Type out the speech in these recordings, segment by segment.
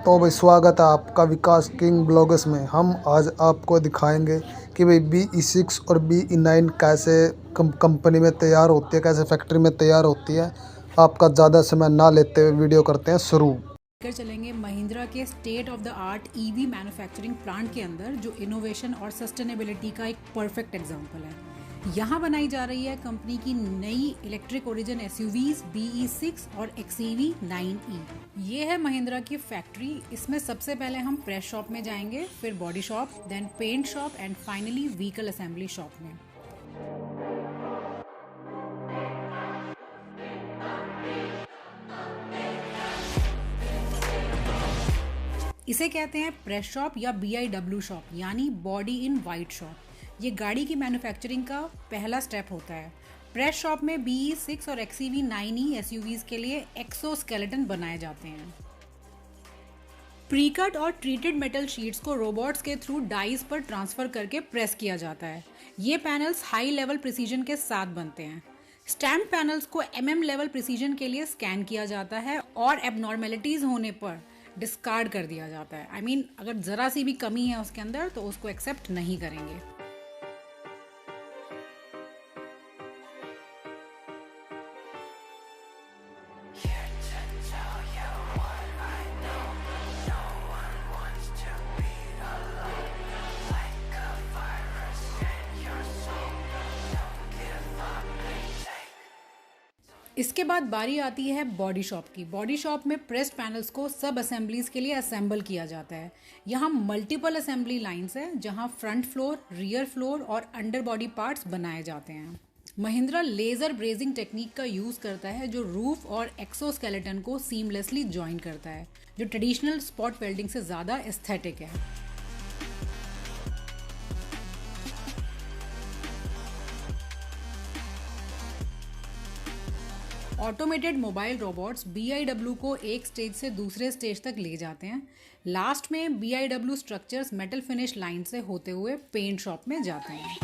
तो भाई स्वागत है आपका विकास किंग ब्लॉग्स में। हम आज आपको दिखाएंगे कि भाई BE6 और BE9 कैसे कंपनी में तैयार होती है, कैसे फैक्ट्री में तैयार होती है। आपका ज़्यादा समय ना लेते हुए वीडियो करते हैं शुरू। कर चलेंगे महिंद्रा के state of the art EV manufacturing plant के अंदर, जो इनोवेशन और सस्टेनेबिलिटी का एक परफेक्ट एग्जांपल है। यहाँ बनाई जा रही है कंपनी की नई इलेक्ट्रिक ओरिजिन एसयूवीज BE6 और XEV 9e। ये है महिंद्रा की फैक्ट्री। इसमें सबसे पहले हम प्रेस शॉप में जाएंगे, फिर body shop, then paint shop and finally vehicle assembly shop में। इसे कहते हैं प्रेस शॉप या BIW शॉप, यानी बॉडी इन वाइट शॉप। ये गाड़ी की मैन्युफैक्चरिंग का पहला स्टेप होता है। प्रेस शॉप में BE6 और XEV 9e एसयूवीज के लिए एक्सोस्केलेटन बनाए जाते हैं। प्रीकट और ट्रीटेड मेटल शीट्स को रोबोट्स के थ्रू डाइस पर ट्रांसफर करके प्रेस किया जाता है। ये पैनल्स हाई लेवल प्रिसीजन के साथ बनते हैं। स्टैम्प पैनल्स को लेवल प्रिसीजन के लिए स्कैन किया जाता है और एबनॉर्मेलिटीज होने पर डिस्कार्ड कर दिया जाता है। I mean, अगर जरा सी भी कमी है उसके अंदर तो उसको एक्सेप्ट नहीं करेंगे। इसके बाद बारी आती है बॉडी शॉप की। बॉडी शॉप में प्रेस्ड पैनल्स को सब असेंबलीज के लिए असेंबल किया जाता है। यहाँ मल्टीपल असेंबली लाइंस है, जहाँ फ्रंट फ्लोर, रियर फ्लोर और अंडर बॉडी पार्ट्स बनाए जाते हैं। महिंद्रा लेजर ब्रेजिंग टेक्निक का यूज करता है, जो रूफ और एक्सोस्केलेटन को सीमलेसली ज्वाइन करता है, जो ट्रेडिशनल स्पॉट वेल्डिंग से ज़्यादा एस्थेटिक है। ऑटोमेटेड मोबाइल रोबोट्स BIW को एक स्टेज से दूसरे स्टेज तक ले जाते हैं। लास्ट में BIW structures metal finish line से होते हुए पेंट शॉप में जाते हैं।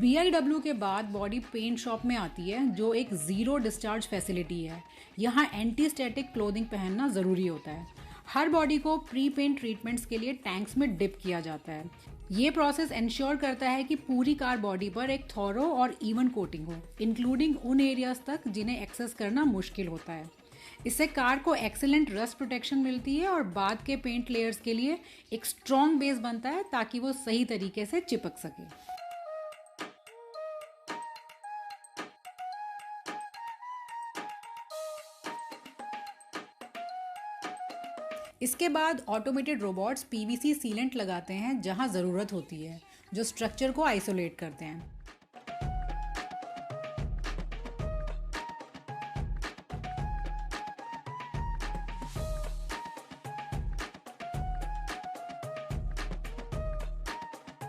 BIW के बाद बॉडी पेंट शॉप में आती है, जो एक जीरो डिस्चार्ज फैसिलिटी है। यहाँ एंटी स्टैटिक क्लोथिंग पहनना ज़रूरी होता है। हर बॉडी को प्री पेंट ट्रीटमेंट्स के लिए टैंक्स में डिप किया जाता है। ये प्रोसेस इंश्योर करता है कि पूरी कार बॉडी पर एक थॉरो और इवन कोटिंग हो, इंक्लूडिंग उन एरियाज तक जिन्हें एक्सेस करना मुश्किल होता है। इससे कार को एक्सीलेंट रस्ट प्रोटेक्शन मिलती है और बाद के पेंट लेयर्स के लिए एक स्ट्रॉन्ग बेस बनता है, ताकि वो सही तरीके से चिपक सके। इसके बाद ऑटोमेटेड रोबोट्स PVC सीलेंट लगाते हैं जहां ज़रूरत होती है, जो स्ट्रक्चर को आइसोलेट करते हैं।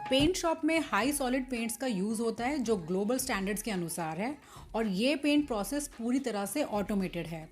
पेंट शॉप में हाई सॉलिड पेंट्स का यूज़ होता है, जो ग्लोबल स्टैंडर्ड्स के अनुसार है, और ये पेंट प्रोसेस पूरी तरह से ऑटोमेटेड है।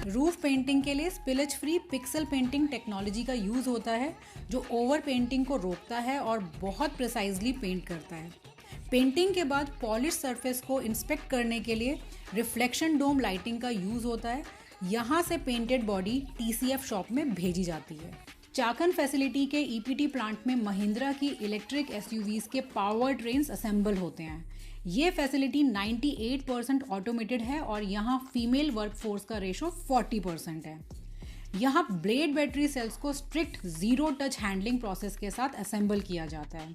रूफ पेंटिंग के लिए spillage free pixel painting technology का यूज़ होता है, जो ओवर पेंटिंग को रोकता है और बहुत प्रिसाइजली पेंट करता है। पेंटिंग के बाद पॉलिश सरफेस को इंस्पेक्ट करने के लिए रिफ्लेक्शन डोम लाइटिंग का यूज़ होता है। यहाँ से पेंटेड बॉडी TCF शॉप में भेजी जाती है। चाकन फैसिलिटी के EPT प्लांट में महिंद्रा की इलेक्ट्रिक एसयूवीज के पावर ट्रेन्स असेंबल होते हैं। ये फैसिलिटी 98% ऑटोमेटेड है और यहाँ फीमेल वर्कफोर्स का रेशो 40% है। यहाँ ब्लेड बैटरी सेल्स को strict zero touch handling process के साथ असेंबल किया जाता है।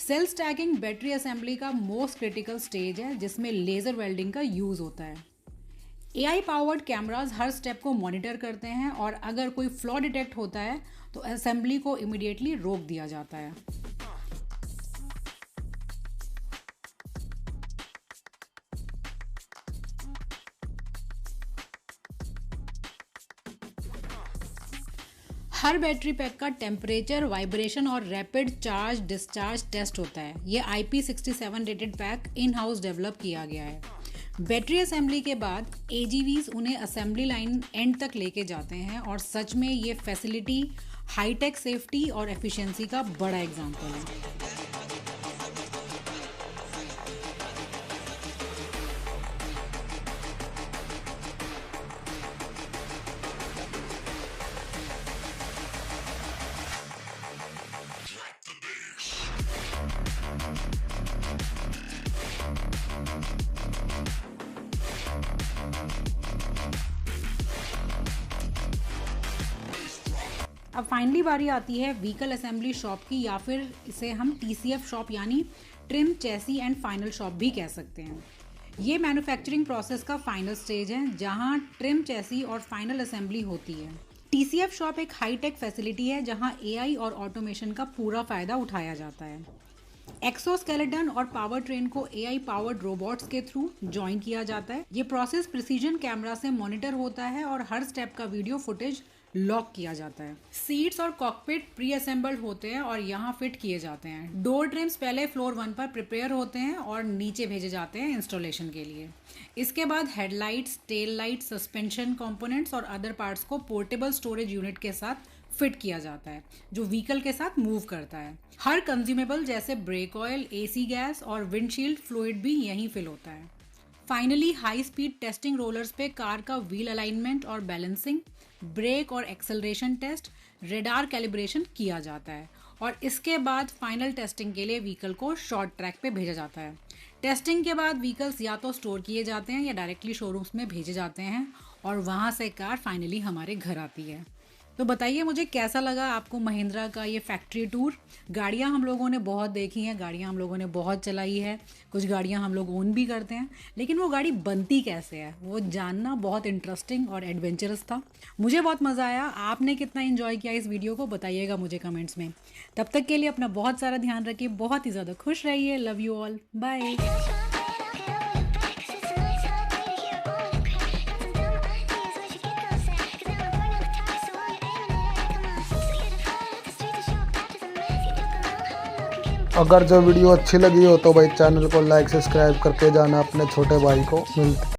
सेल स्टैकिंग बैटरी असेंबली का मोस्ट क्रिटिकल स्टेज है जिसमें लेज़र वेल्डिंग का यूज़ होता है। AI पावर्ड कैमरास हर स्टेप को मॉनिटर करते हैं और अगर कोई फ्लॉ डिटेक्ट होता है तो असेंबली को इमीडिएटली रोक दिया जाता है। हर बैटरी पैक का टेम्परेचर, वाइब्रेशन और रैपिड चार्ज डिस्चार्ज टेस्ट होता है। ये IP67 rated pack in house develop किया गया है। बैटरी असेंबली के बाद AGVs उन्हें असेंबली लाइन एंड तक लेके जाते हैं और सच में ये फैसिलिटी हाईटेक सेफ्टी और एफिशिएंसी का बड़ा एग्जांपल है। अब फाइनली बारी आती है व्हीकल असेंबली शॉप की, या फिर इसे हम TCF शॉप यानी trim, Chesi and final shop भी कह सकते हैं। ये मैन्युफैक्चरिंग प्रोसेस का फाइनल स्टेज है जहां ट्रिम, चेसी और फाइनल असेंबली होती है। TCF शॉप एक हाईटेक फैसिलिटी है जहां AI और ऑटोमेशन का पूरा फ़ायदा उठाया जाता है। एक्सोस्केलेटन और पावर ट्रेन को AI पावर्ड रोबोट्स के थ्रू ज्वाइन किया जाता है। ये प्रोसेस प्रिसीजन कैमरा से मॉनिटर होता है और हर स्टेप का वीडियो फुटेज लॉक किया जाता है। सीट्स और कॉकपिट प्री असेंबल्ड होते हैं और यहाँ फिट किए जाते हैं। डोर ट्रिम्स पहले फ्लोर 1 पर प्रिपेयर होते हैं और नीचे भेजे जाते हैं इंस्टॉलेशन के लिए। इसके बाद headlights, tail light, suspension components और अदर पार्ट्स को पोर्टेबल स्टोरेज यूनिट के साथ फिट किया जाता है जो व्हीकल के साथ मूव करता है। हर कंज्यूमेबल जैसे ब्रेक ऑयल, AC गैस और विंडशील्ड फ्लूइड भी यहीं फिल होता है। Finally high speed testing rollers पे कार का व्हील अलाइनमेंट और बैलेंसिंग, ब्रेक और एक्सेलरेशन टेस्ट, रेडार कैलिब्रेशन किया जाता है और इसके बाद फाइनल टेस्टिंग के लिए व्हीकल को शॉर्ट ट्रैक पे भेजा जाता है। टेस्टिंग के बाद व्हीकल्स या तो स्टोर किए जाते हैं या डायरेक्टली शोरूम्स में भेजे जाते हैं और वहाँ से कार फाइनली हमारे घर आती है। तो बताइए मुझे कैसा लगा आपको महिंद्रा का ये फैक्ट्री टूर। गाड़ियाँ हम लोगों ने बहुत देखी हैं, गाड़ियाँ हम लोगों ने बहुत चलाई है, कुछ गाड़ियाँ हम लोग ओन भी करते हैं, लेकिन वो गाड़ी बनती कैसे है वो जानना बहुत इंटरेस्टिंग और एडवेंचरस था। मुझे बहुत मज़ा आया। आपने कितना एंजॉय किया इस वीडियो को बताइएगा मुझे कमेंट्स में। तब तक के लिए अपना बहुत सारा ध्यान रखिए, बहुत ही ज़्यादा खुश रहिए। Love you all, bye. अगर जो वीडियो अच्छी लगी हो तो भाई चैनल को लाइक, सब्सक्राइब करके जाना अपने छोटे भाई को। मिलते